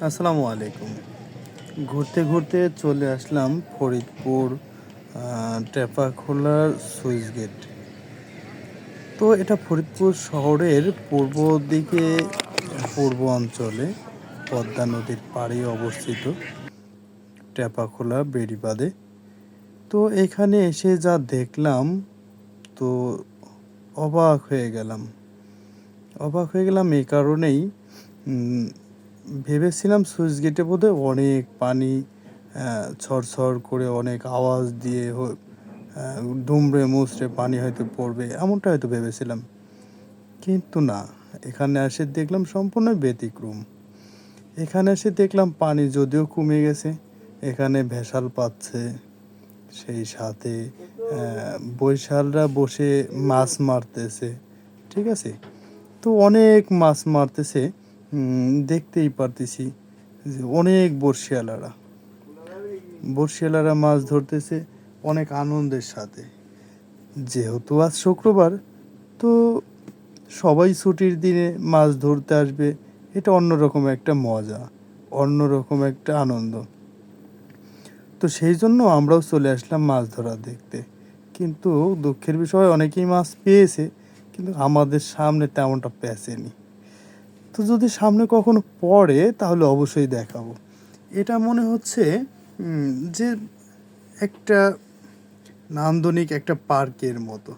আসসালামু আলাইকুম। ঘুরতে ঘুরতে চলে আসলাম ফরিদপুর টেপাখোলার সুইচ গেট। তো এটা ফরিদপুর শহরের পূর্ব দিকে, পূর্ব অঞ্চলে পদ্মা নদীর পাড়ে অবস্থিত টেপাখোলা বেড়িবাঁধে। তো এখানে এসে যা দেখলাম, তো অবাক হয়ে গেলাম। এই কারণেই, ভেবেছিলাম সুইচ গেটে বোধহয় অনেক পানি ছড়ছড় করে অনেক আওয়াজ দিয়ে দুমড়ে মুচড়ে পানি হয়তো পড়বে, এমনটা হয়তো ভেবেছিলাম। কিন্তু না, এখানে এসে দেখলাম সম্পূর্ণ ব্যতিক্রম। এখানে এসে দেখলাম পানি যদিও কমে গেছে, এখানে ভেসাল পাচ্ছে, সেই সাথে বৈশালরা বসে মাছ মারতেছে। ঠিক আছে, তো অনেক মাছ মারতেছে। দেখতেই পারতেছি যে অনেক বর্ষিয়ালারা মাছ ধরতেছে অনেক আনন্দের সাথে। যেহেতু আজ শুক্রবার, তো সবাই ছুটির দিনে মাছ ধরতে আসবে। এটা অন্যরকম একটা মজা, অন্যরকম একটা আনন্দ। তো সেই জন্য আমরাও চলে আসলাম মাছ ধরা দেখতে। কিন্তু দুঃখের বিষয়, অনেকেই মাছ পেয়েছে, কিন্তু আমাদের সামনে তেমনটা পেঁচেনি। তো যদি সামনে কখনো পড়ে তাহলে অবশ্যই দেখাবো। এটা মনে হচ্ছে যে একটা নান্দনিক একটা পার্কের মতো।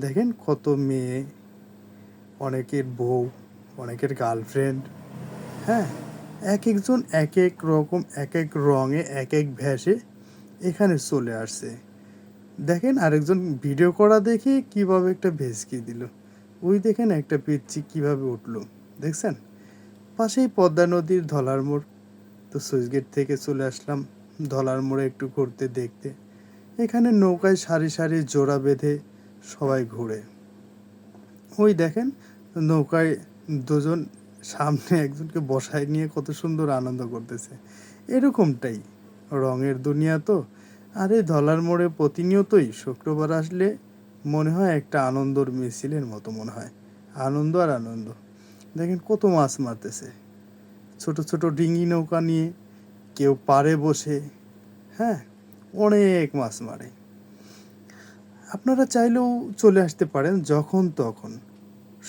দেখেন কত মেয়ে, অনেকের বউ, অনেকের গার্লফ্রেন্ড, হ্যাঁ, এক একজন এক এক রকম, এক এক রঙে, এক এক ভেষে এখানে চলে আসছে। দেখেন আরেকজন ভিডিও করা দেখে কিভাবে একটা ভেসকি দিল। ওই দেখেন একটা পিচ্চি কিভাবে উঠলো, দেখছেন? পাশেই পদ্মা নদীর ধলার মোড়। তো সুইচ গেট থেকে চলে আসলাম ধলার মোড়ে একটু ঘুরতে দেখতে। এখানে নৌকায় সারি সারি জোড়া বেঁধে সবাই ঘুরে। ওই দেখেন নৌকায় দুজন সামনে একজনকে বসায় নিয়ে কত সুন্দর আনন্দ করতেছে। এরকমটাই রঙের দুনিয়া তো। আর এই ধলার মোড়ে প্রতিনিয়তই শুক্রবার আসলে মনে হয় একটা আনন্দর মিছিলের মতো মনে হয়। আনন্দ আর আনন্দ। দেখেন কত মাছ মারতেছে, ছোট ছোট ডিঙি নৌকা নিয়ে, কেউ পাড়ে বসে, হ্যাঁ, অনেক মাছ মারে। আপনারা চাইলেও চলে আসতে পারেন যখন তখন।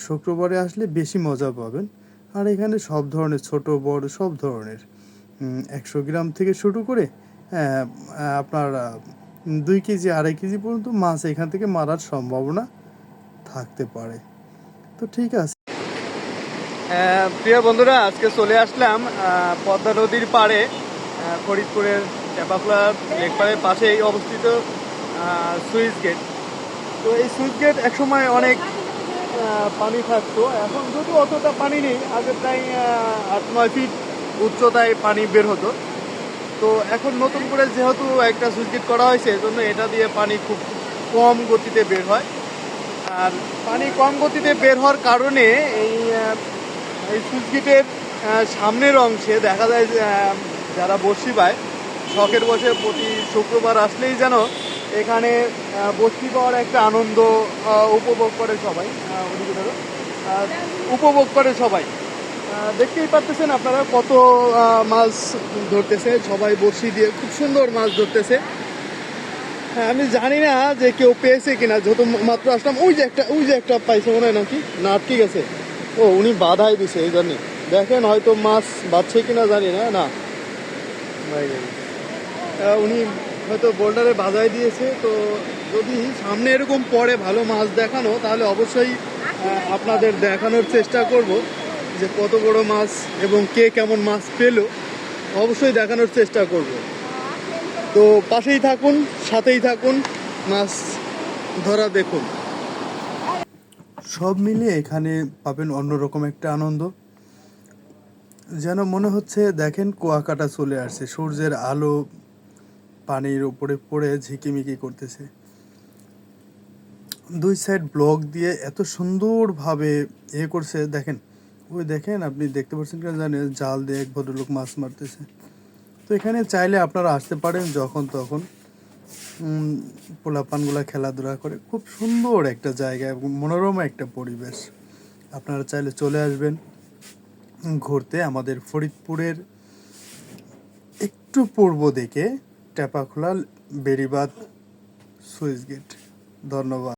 শুক্রবারে আসলে বেশি মজা পাবেন। আর এখানে সব ধরনের, ছোট বড় সব ধরনের, 100 গ্রাম থেকে শুরু করে আপনার 2 কেজি 2.5 কেজি পর্যন্ত মাছ এখান থেকে মারার সম্ভাবনা থাকতে পারে। তো ঠিক আছে। প্রিয় বন্ধুরা, আজকে চলে আসলাম পদ্মা নদীর পাড়ে, ফরিদপুরের টেপাখোলা লেক পাড়ের পাশেই অবস্থিত সুইচ গেট। তো এই সুইচ গেট একসময় অনেক পানি থাকতো, এখন যদিও অতটা পানি নেই, আগে প্রায় 8-9 ফিট উচ্চতায় পানি বের হতো। তো এখন নতুন করে যেহেতু একটা সুইচ গেট করা হয়েছে, এজন্য এটা দিয়ে পানি খুব কম গতিতে বের হয়। আর পানি কম গতিতে বের হওয়ার কারণে এই সুইচ গেটের সামনের অংশে দেখা যায় যে যারা বড়শি পায়, শখের বসে প্রতি শুক্রবার আসলেই যেন এখানে বড়শি পাওয়ার একটা আনন্দ উপভোগ করে সবাই, উপভোগ করে সবাই। দেখতেই পারতেছেন আপনারা কত মাছ ধরতেছে, সবাই বড়শি দিয়ে খুব সুন্দর মাছ ধরতেছে। হ্যাঁ, আমি জানি না যে কেউ পেয়েছে কিনা, যেহেতু মাত্র আসলাম। ওই যে একটা পাইছে মনে হয়, নাকি না আটকে গেছে? ও, উনি বাধাই দিছে এই জন্যে। দেখেন হয়তো মাছ বাঁচছে কিনা জানি না। না, উনি হয়তো বোল্ডারে বাজাই দিয়েছে। তো যদি সামনে এরকম পড়ে ভালো মাছ দেখানো, তাহলে অবশ্যই আপনাদের দেখানোর চেষ্টা করব যে কত বড় মাছ এবং কে কেমন মাছ পেলো, অবশ্যই দেখানোর চেষ্টা করব। তো পাশেই থাকুন, সাথেই থাকুন, মাছ ধরা দেখুন। সব মিলিয়ে এখানে পাবেন অন্যরকম একটা আনন্দ। যেন মনে হচ্ছে, দেখেন কুয়াকাটা চলে আসছে, সূর্যের আলো পানির উপরে পড়ে ঝিকিমিকি করতেছে। দুই সাইড ব্লক দিয়ে এত সুন্দরভাবে করছে। দেখেন, ওই দেখেন, আপনি দেখতে পাচ্ছেন কিনা জানেন, জাল দিয়ে এক ভদ্রলোক মাছ মারতেছে। তো এখানে চাইলে আপনারা আসতে পারেন যখন তখন। পোলাপানগুলা খেলাধুলা করে, খুব সুন্দর একটা জায়গা এবং মনোরম একটা পরিবেশ। আপনারা চাইলে চলে আসবেন ঘুরতে আমাদের ফরিদপুরের একটু পূর্ব দিকে টেপাখোলা বেড়িবাঁধ সুইচ গেট। ধন্যবাদ।